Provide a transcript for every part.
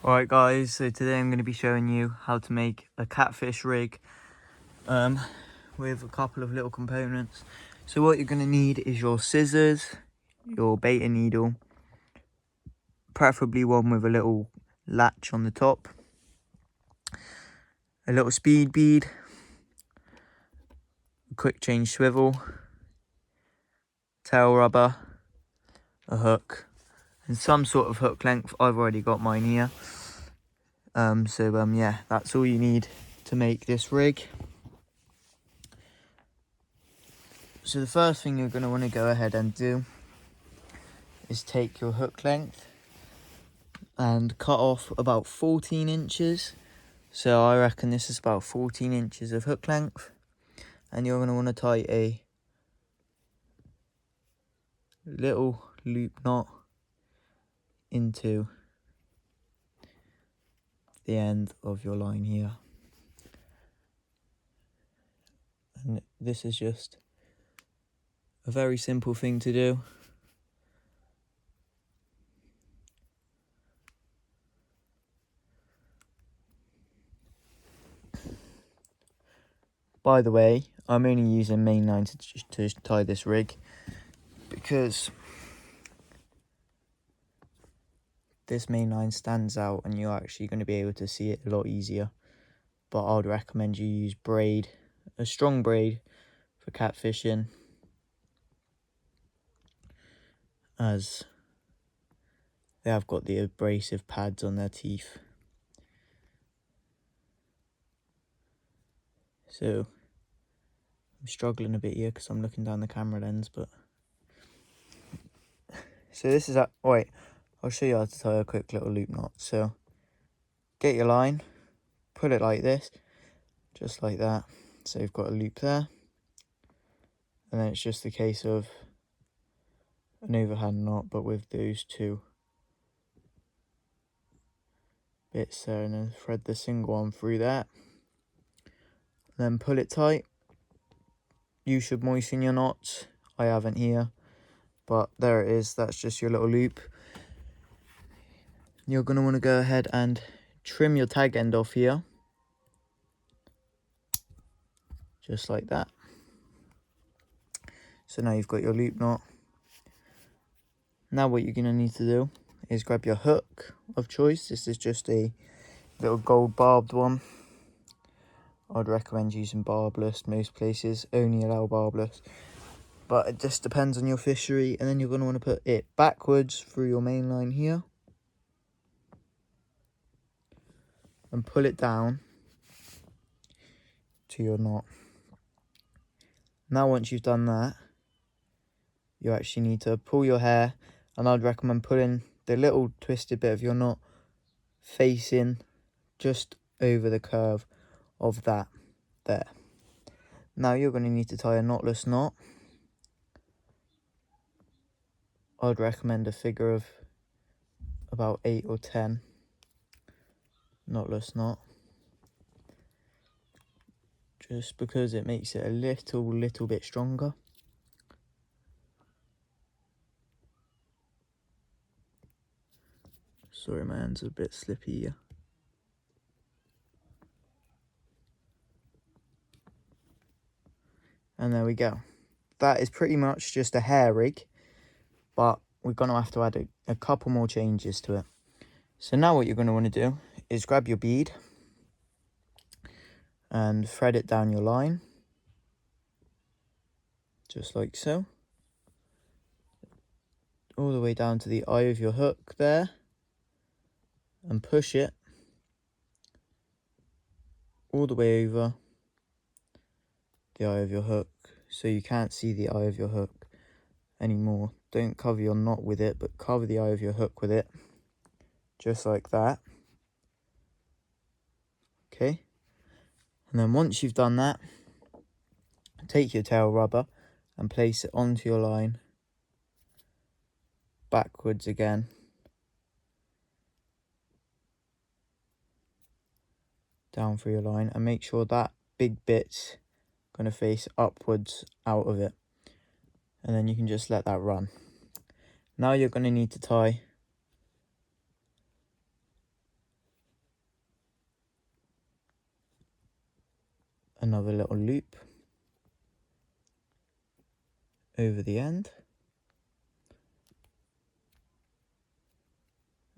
Alright guys, so today I'm going to be showing you how to make a catfish rig with a couple of little components. So what you're going to need is your scissors, your bait needle, preferably one with a little latch on the top, a little speed bead, a quick change swivel, tail rubber, a hook, and some sort of hook length. I've already got mine here. Yeah, that's all you need to make this rig. So the first thing you're going to want to go ahead and do is take your hook length and cut off about 14 inches. So I reckon this is about 14 inches of hook length. And you're going to want to tie a little loop knot into the end of your line here. And this is just a very simple thing to do. By the way, I'm only using main line to tie this rig because this main line stands out and you're actually going to be able to see it a lot easier. But I would recommend you use braid, a strong braid for catfishing, as they have got the abrasive pads on their teeth. So I'm struggling a bit here because I'm looking down the camera lens, but so this is wait, I'll show you how to tie a quick little loop knot. So get your line, put it like this, just like that. So you've got a loop there, and then it's just a case of an overhand knot, but with those two bits there, and then thread the single one through that, then pull it tight. You should moisten your knots. I haven't here, but there it is. That's just your little loop. You're going to want to go ahead and trim your tag end off here, just like that. So now you've got your loop knot. Now what you're going to need to do is grab your hook of choice. This is just a little gold barbed one. I'd recommend using barbless. Most places only allow barbless, but it just depends on your fishery. And then you're going to want to put it backwards through your main line here and pull it down to your knot. Now once you've done that, you actually need to pull your hair, and I'd recommend putting the little twisted bit of your knot facing just over the curve of that there. Now you're going to need to tie a knotless knot. I'd recommend a figure of about 8 or 10 knotless knot, just because it makes it a little bit stronger. Sorry, my hand's a bit slippy here. And there we go. That is pretty much just a hair rig, but we're going to have to add a couple more changes to it. So now what you're going to want to do is grab your bead and thread it down your line, just like so, all the way down to the eye of your hook there, and push it all the way over the eye of your hook, so you can't see the eye of your hook anymore. Don't cover your knot with it, but cover the eye of your hook with it, just like that. Okay, and then once you've done that, take your tail rubber and place it onto your line backwards again, down through your line, and make sure that big bit's going to face upwards out of it, and then you can just let that run. Now you're going to need to tie another little loop over the end,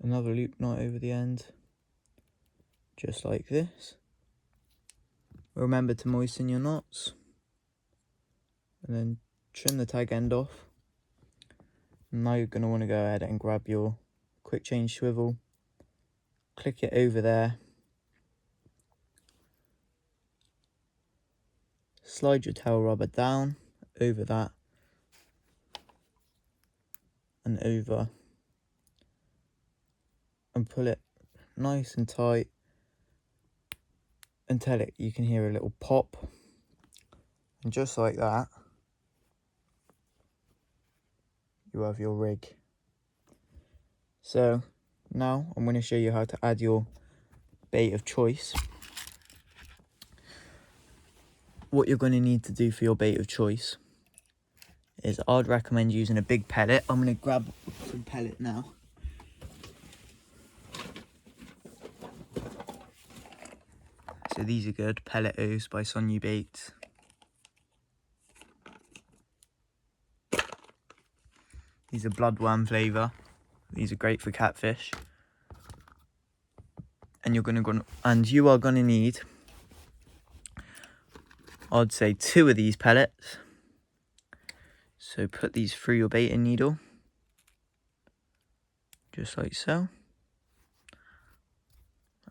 another loop knot over the end, just like this. Remember to moisten your knots, and then trim the tag end off. Now you're going to want to go ahead and grab your quick change swivel, click it over there, slide your tail rubber down over that and over, and pull it nice and tight until you can hear a little pop, and just like that you have your rig. So now I'm going to show you how to add your bait of choice. What you're going to need to do for your bait of choice is I'd recommend using a big pellet. I'm going to grab some pellet now. So these are good, Pellet O's by Sonny Baits. These are bloodworm flavour. These are great for catfish. And you are gonna need, I'd say, 2 of these pellets. So put these through your baiting needle, just like so.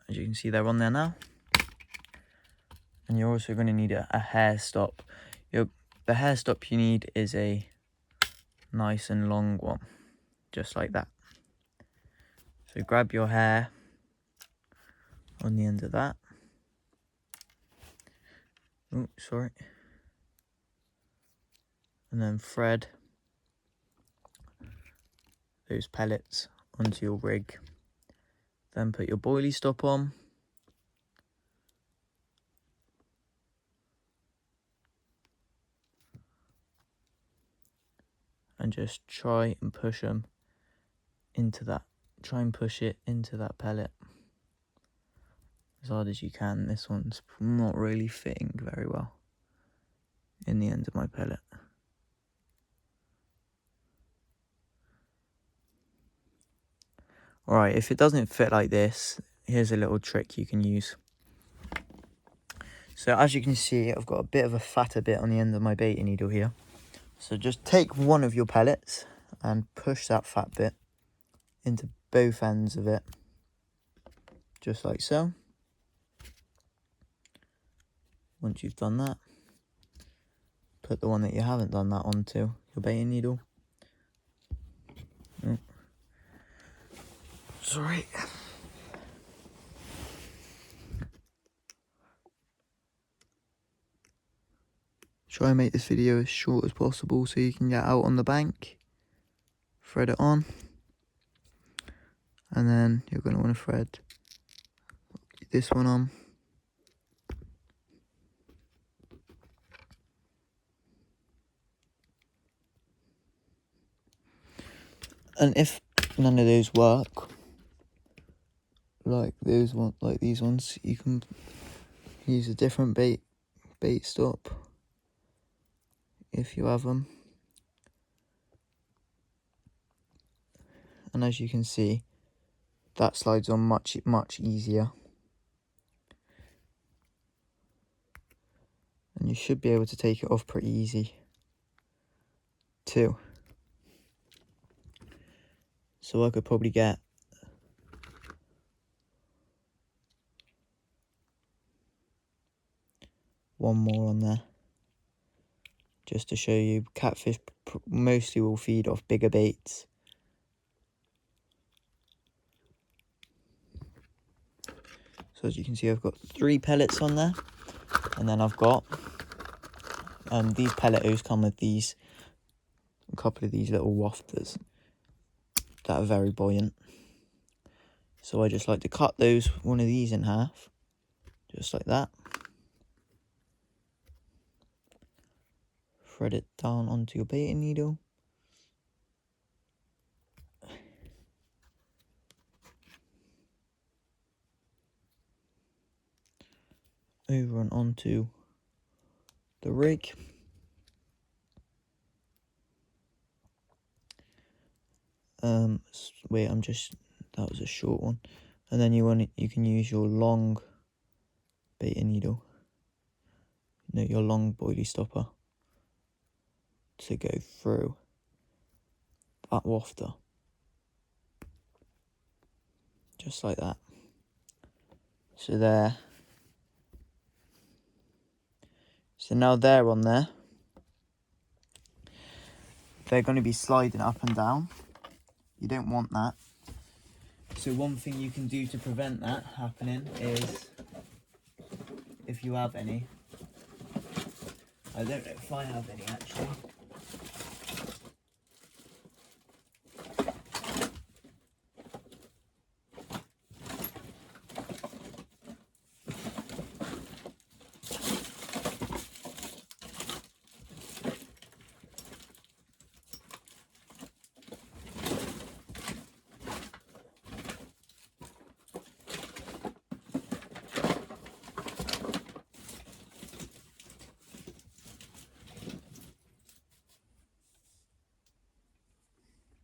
As you can see, they're on there now. And you're also going to need a hair stop. The hair stop you need is a nice and long one, just like that. So grab your hair on the end of that. Oh, sorry. And then thread those pellets onto your rig. Then put your boilie stop on. And just try and push them into that. Try and push it into that pellet as hard as you can. This one's not really fitting very well in the end of my pellet. Alright, if it doesn't fit like this, here's a little trick you can use. So as you can see, I've got a bit of a fatter bit on the end of my baiting needle here. So just take one of your pellets and push that fat bit into both ends of it, just like so. Once you've done that, put the one that you haven't done that onto your baiting needle. Oh. Sorry. Try and make this video as short as possible so you can get out on the bank, thread it on, and then you're going to want to thread this one on. And if none of those work, like these ones, you can use a different bait stop if you have them. And as you can see, that slides on much easier. And you should be able to take it off pretty easy too. So I could probably get one more on there, just to show you. Catfish mostly will feed off bigger baits. So as you can see, I've got 3 pellets on there, and then I've got these pellet O's come with a couple of these little wafters that are very buoyant. So I just like to cut one of these in half, just like that. Thread it down onto your baiting needle. Over and onto the rig. Wait, that was a short one. And then you can use your long bait needle, your long boilie stopper, to go through that wafter, just like that. So there. So now they're on there. They're going to be sliding up and down. You don't want that. So one thing you can do to prevent that happening is, if you have any, I don't know if I have any actually.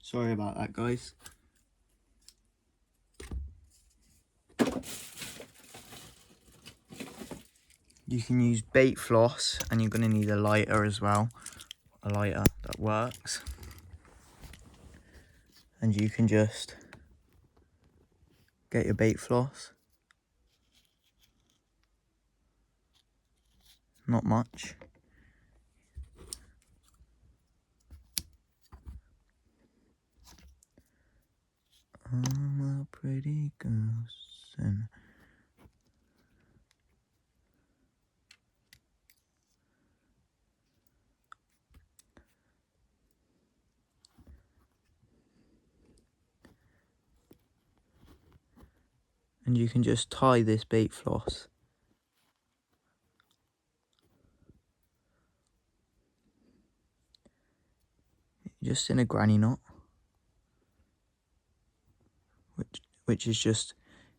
Sorry about that, guys. You can use bait floss, and you're going to need a lighter as well. A lighter that works. And you can just get your bait floss. Not much. I'm a pretty ghost. And you can just tie this bait floss just in a granny knot, which is just,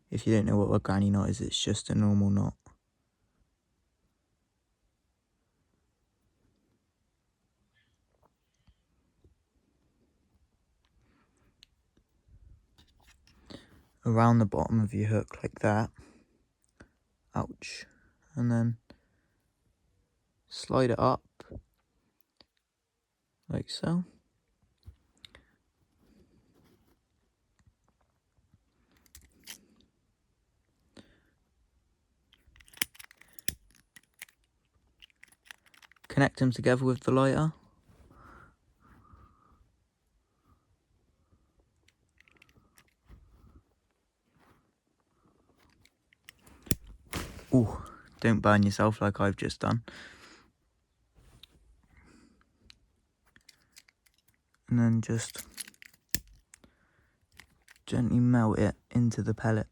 if you don't know what a granny knot is, it's just a normal knot. Around the bottom of your hook like that. Ouch. And then slide it up like so. Connect them together with the lighter. Ooh, don't burn yourself like I've just done. And then just gently melt it into the pellet.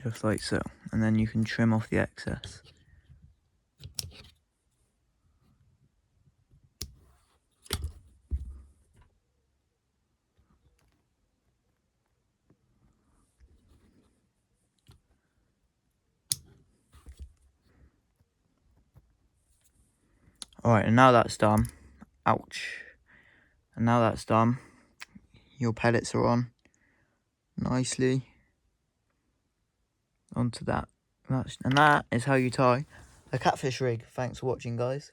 Just like so. And then you can trim off the excess. Alright, and now that's done. Ouch. And now that's done, your pellets are on nicely onto that. And that is how you tie a catfish rig. Thanks for watching, guys.